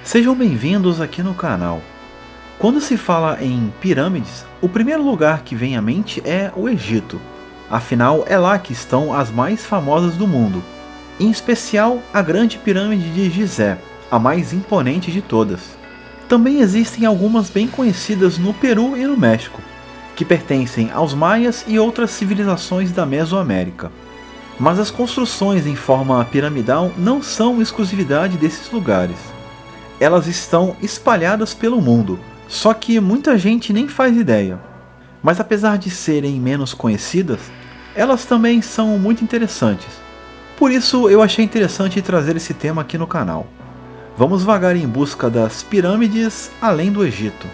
Sejam bem-vindos aqui no canal. Quando se fala em pirâmides, o primeiro lugar que vem à mente é o Egito. Afinal, é lá que estão as mais famosas do mundo, em especial a Grande Pirâmide de Gizé, a mais imponente de todas. Também existem algumas bem conhecidas no Peru e no México, que pertencem aos maias e outras civilizações da Mesoamérica. Mas as construções em forma piramidal não são exclusividade desses lugares. Elas estão espalhadas pelo mundo, só que muita gente nem faz ideia. Mas apesar de serem menos conhecidas, elas também são muito interessantes. Por isso eu achei interessante trazer esse tema aqui no canal. Vamos vagar em busca das pirâmides além do Egito.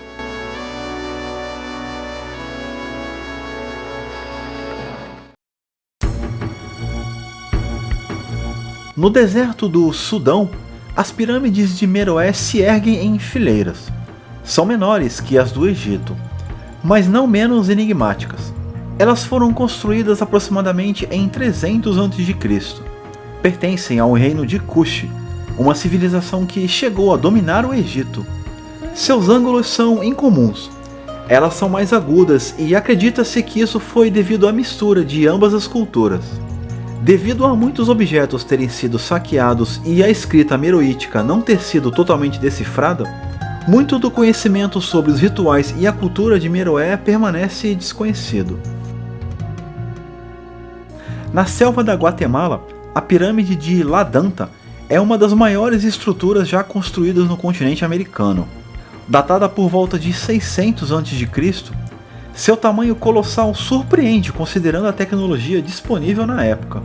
No deserto do Sudão, as pirâmides de Meroé se erguem em fileiras. São menores que as do Egito, mas não menos enigmáticas. Elas foram construídas aproximadamente em 300 a.C. Pertencem ao reino de Kush, uma civilização que chegou a dominar o Egito. Seus ângulos são incomuns. Elas são mais agudas e acredita-se que isso foi devido à mistura de ambas as culturas. Devido a muitos objetos terem sido saqueados e a escrita meroítica não ter sido totalmente decifrada, muito do conhecimento sobre os rituais e a cultura de Meroé permanece desconhecido. Na selva da Guatemala, a pirâmide de La Danta é uma das maiores estruturas já construídas no continente americano. Datada por volta de 600 a.C., seu tamanho colossal surpreende considerando a tecnologia disponível na época.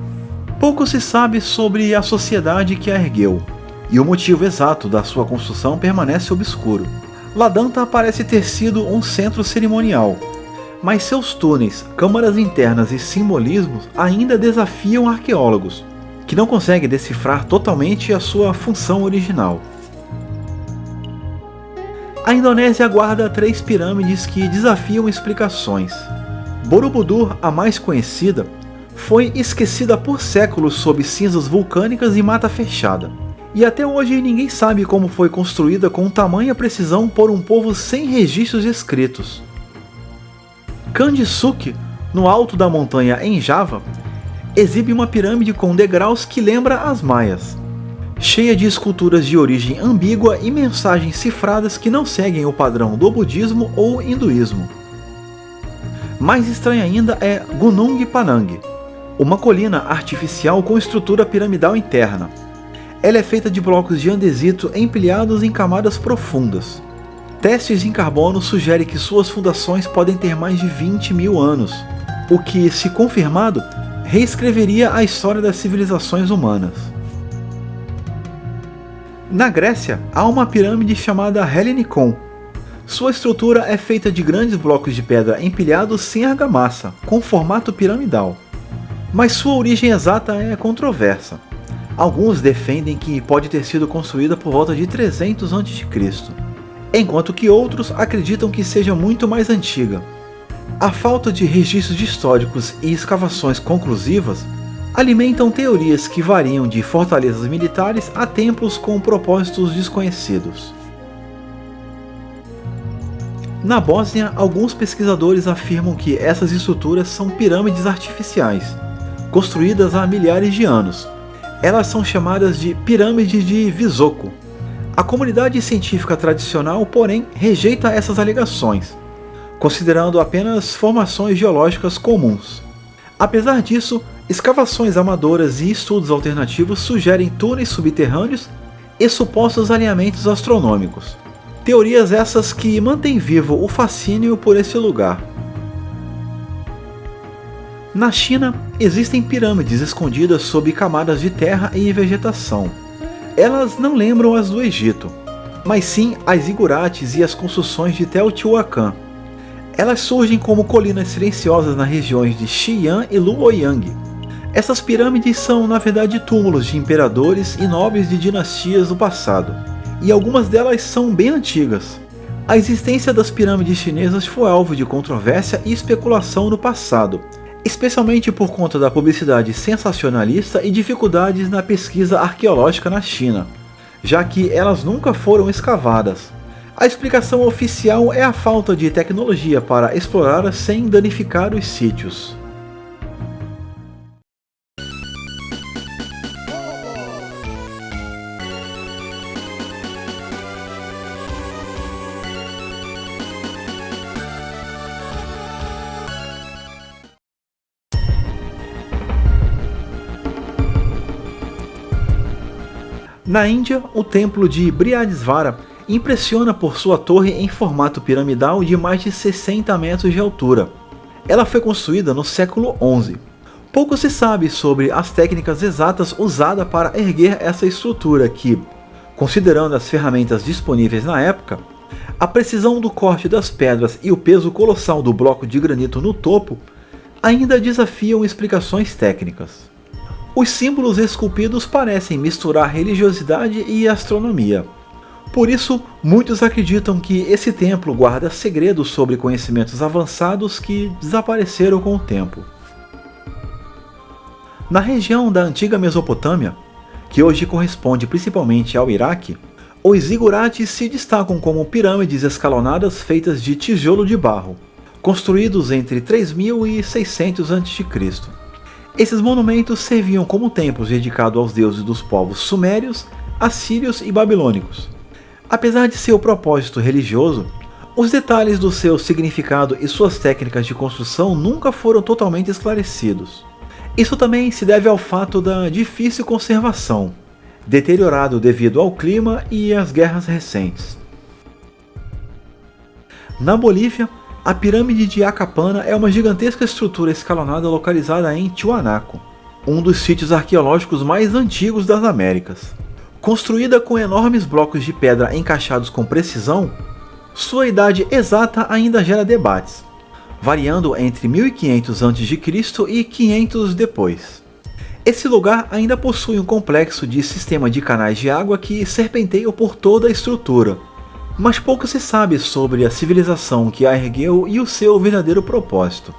Pouco se sabe sobre a sociedade que a ergueu, e o motivo exato da sua construção permanece obscuro. La Danta parece ter sido um centro cerimonial, mas seus túneis, câmaras internas e simbolismos ainda desafiam arqueólogos, que não conseguem decifrar totalmente a sua função original. A Indonésia guarda 3 pirâmides que desafiam explicações. Borobudur, a mais conhecida, foi esquecida por séculos sob cinzas vulcânicas e mata fechada. E até hoje ninguém sabe como foi construída com tamanha precisão por um povo sem registros escritos. Candi Suk, no alto da montanha em Java, exibe uma pirâmide com degraus que lembra as maias, cheia de esculturas de origem ambígua e mensagens cifradas que não seguem o padrão do budismo ou hinduísmo. Mais estranha ainda é Gunung Panang, uma colina artificial com estrutura piramidal interna. Ela é feita de blocos de andesito empilhados em camadas profundas. Testes em carbono sugerem que suas fundações podem ter mais de 20 mil anos, o que, se confirmado, reescreveria a história das civilizações humanas. Na Grécia, há uma pirâmide chamada Hellinikon. Sua estrutura é feita de grandes blocos de pedra empilhados sem argamassa, com formato piramidal. Mas sua origem exata é controversa. Alguns defendem que pode ter sido construída por volta de 300 a.C., enquanto que outros acreditam que seja muito mais antiga. A falta de registros históricos e escavações conclusivas alimentam teorias que variam de fortalezas militares a templos com propósitos desconhecidos. Na Bósnia, alguns pesquisadores afirmam que essas estruturas são pirâmides artificiais, construídas há milhares de anos. Elas são chamadas de pirâmides de Visoko. A comunidade científica tradicional, porém, rejeita essas alegações, considerando apenas formações geológicas comuns. Apesar disso, escavações amadoras e estudos alternativos sugerem túneis subterrâneos e supostos alinhamentos astronômicos. Teorias essas que mantêm vivo o fascínio por esse lugar. Na China, existem pirâmides escondidas sob camadas de terra e vegetação. Elas não lembram as do Egito, mas sim as zigurates e as construções de Teotihuacan. Elas surgem como colinas silenciosas nas regiões de Xi'an e Luoyang. Essas pirâmides são, na verdade, túmulos de imperadores e nobres de dinastias do passado, e algumas delas são bem antigas. A existência das pirâmides chinesas foi alvo de controvérsia e especulação no passado, especialmente por conta da publicidade sensacionalista e dificuldades na pesquisa arqueológica na China, já que elas nunca foram escavadas. A explicação oficial é a falta de tecnologia para explorar sem danificar os sítios. Na Índia, o templo de Brihadisvara impressiona por sua torre em formato piramidal de mais de 60 metros de altura. Ela foi construída no século XI. Pouco se sabe sobre as técnicas exatas usadas para erguer essa estrutura que, considerando as ferramentas disponíveis na época, a precisão do corte das pedras e o peso colossal do bloco de granito no topo ainda desafiam explicações técnicas. Os símbolos esculpidos parecem misturar religiosidade e astronomia. Por isso, muitos acreditam que esse templo guarda segredos sobre conhecimentos avançados que desapareceram com o tempo. Na região da antiga Mesopotâmia, que hoje corresponde principalmente ao Iraque, os zigurates se destacam como pirâmides escalonadas feitas de tijolo de barro, construídos entre 3000 e 600 a.C. Esses monumentos serviam como templos dedicados aos deuses dos povos sumérios, assírios e babilônicos. Apesar de seu propósito religioso, os detalhes do seu significado e suas técnicas de construção nunca foram totalmente esclarecidos. Isso também se deve ao fato da difícil conservação, deteriorado devido ao clima e às guerras recentes. Na Bolívia, a pirâmide de Acapana é uma gigantesca estrutura escalonada localizada em Tiwanaku, um dos sítios arqueológicos mais antigos das Américas. Construída com enormes blocos de pedra encaixados com precisão, sua idade exata ainda gera debates, variando entre 1500 a.C. e 500 depois. Esse lugar ainda possui um complexo de sistema de canais de água que serpenteiam por toda a estrutura, mas pouco se sabe sobre a civilização que a ergueu e o seu verdadeiro propósito,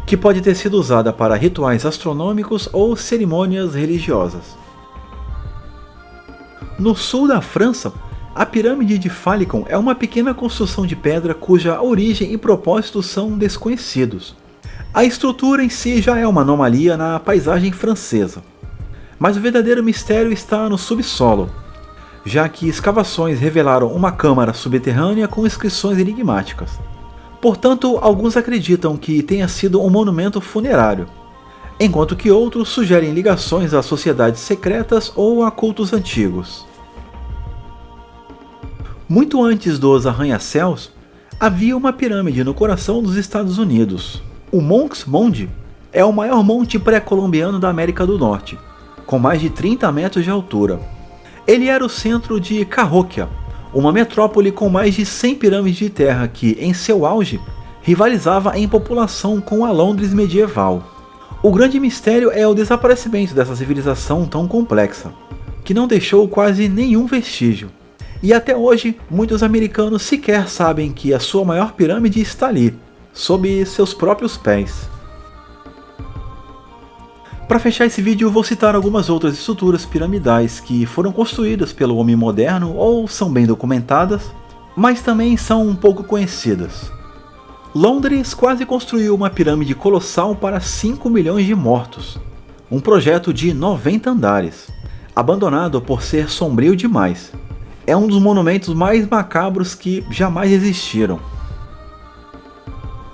que pode ter sido usada para rituais astronômicos ou cerimônias religiosas. No sul da França, a pirâmide de Falicon é uma pequena construção de pedra cuja origem e propósito são desconhecidos. A estrutura em si já é uma anomalia na paisagem francesa, mas o verdadeiro mistério está no subsolo, já que escavações revelaram uma câmara subterrânea com inscrições enigmáticas. Portanto, alguns acreditam que tenha sido um monumento funerário, enquanto que outros sugerem ligações a sociedades secretas ou a cultos antigos. Muito antes dos arranha-céus, havia uma pirâmide no coração dos Estados Unidos. O Monks Mound é o maior monte pré-colombiano da América do Norte, com mais de 30 metros de altura. Ele era o centro de Cahokia, uma metrópole com mais de 100 pirâmides de terra que, em seu auge, rivalizava em população com a Londres medieval. O grande mistério é o desaparecimento dessa civilização tão complexa, que não deixou quase nenhum vestígio. E até hoje, muitos americanos sequer sabem que a sua maior pirâmide está ali, sob seus próprios pés. Para fechar esse vídeo, vou citar algumas outras estruturas piramidais que foram construídas pelo homem moderno ou são bem documentadas, mas também são um pouco conhecidas. Londres quase construiu uma pirâmide colossal para 5 milhões de mortos, um projeto de 90 andares, abandonado por ser sombrio demais. É um dos monumentos mais macabros que jamais existiram.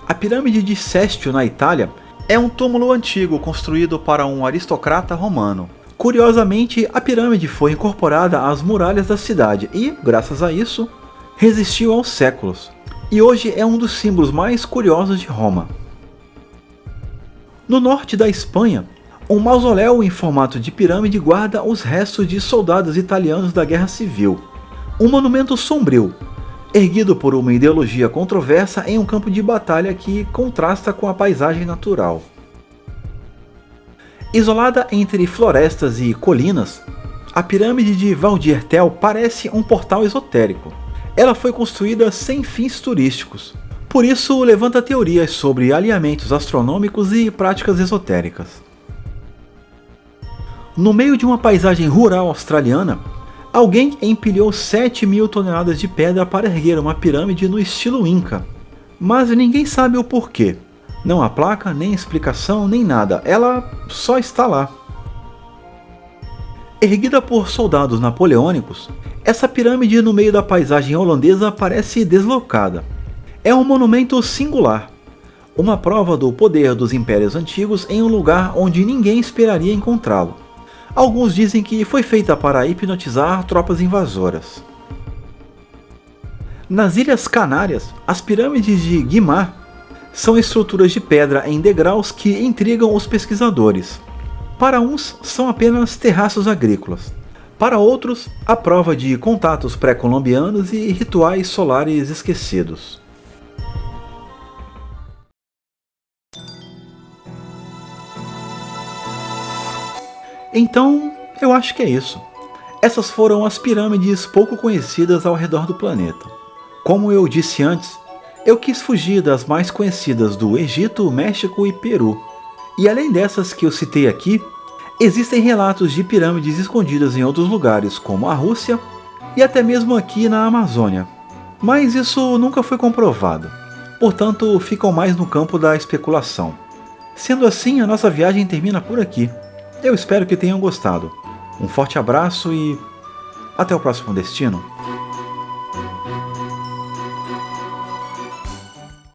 A pirâmide de Cestio, na Itália, é um túmulo antigo construído para um aristocrata romano. Curiosamente, a pirâmide foi incorporada às muralhas da cidade e, graças a isso, resistiu aos séculos. E hoje é um dos símbolos mais curiosos de Roma. No norte da Espanha, um mausoléu em formato de pirâmide guarda os restos de soldados italianos da Guerra Civil. Um monumento sombrio, erguido por uma ideologia controversa em um campo de batalha que contrasta com a paisagem natural. Isolada entre florestas e colinas, a pirâmide de Valdir Tel parece um portal esotérico. Ela foi construída sem fins turísticos, por isso levanta teorias sobre alinhamentos astronômicos e práticas esotéricas. No meio de uma paisagem rural australiana, Alguém empilhou 7.000 toneladas de pedra para erguer uma pirâmide no estilo Inca, mas ninguém sabe o porquê. Não há placa, nem explicação, nem nada, ela só está lá. Erguida por soldados napoleônicos, essa pirâmide no meio da paisagem holandesa parece deslocada. É um monumento singular, uma prova do poder dos impérios antigos em um lugar onde ninguém esperaria encontrá-lo. Alguns dizem que foi feita para hipnotizar tropas invasoras. Nas Ilhas Canárias, as pirâmides de Guimar são estruturas de pedra em degraus que intrigam os pesquisadores. Para uns, são apenas terraços agrícolas. Para outros, a prova de contatos pré-colombianos e rituais solares esquecidos. Então, eu acho que é isso. Essas foram as pirâmides pouco conhecidas ao redor do planeta. Como eu disse antes, eu quis fugir das mais conhecidas do Egito, México e Peru. E além dessas que eu citei aqui, existem relatos de pirâmides escondidas em outros lugares, como a Rússia e até mesmo aqui na Amazônia. Mas isso nunca foi comprovado, portanto ficam mais no campo da especulação. Sendo assim, a nossa viagem termina por aqui. Eu espero que tenham gostado. Um forte abraço e até o próximo destino.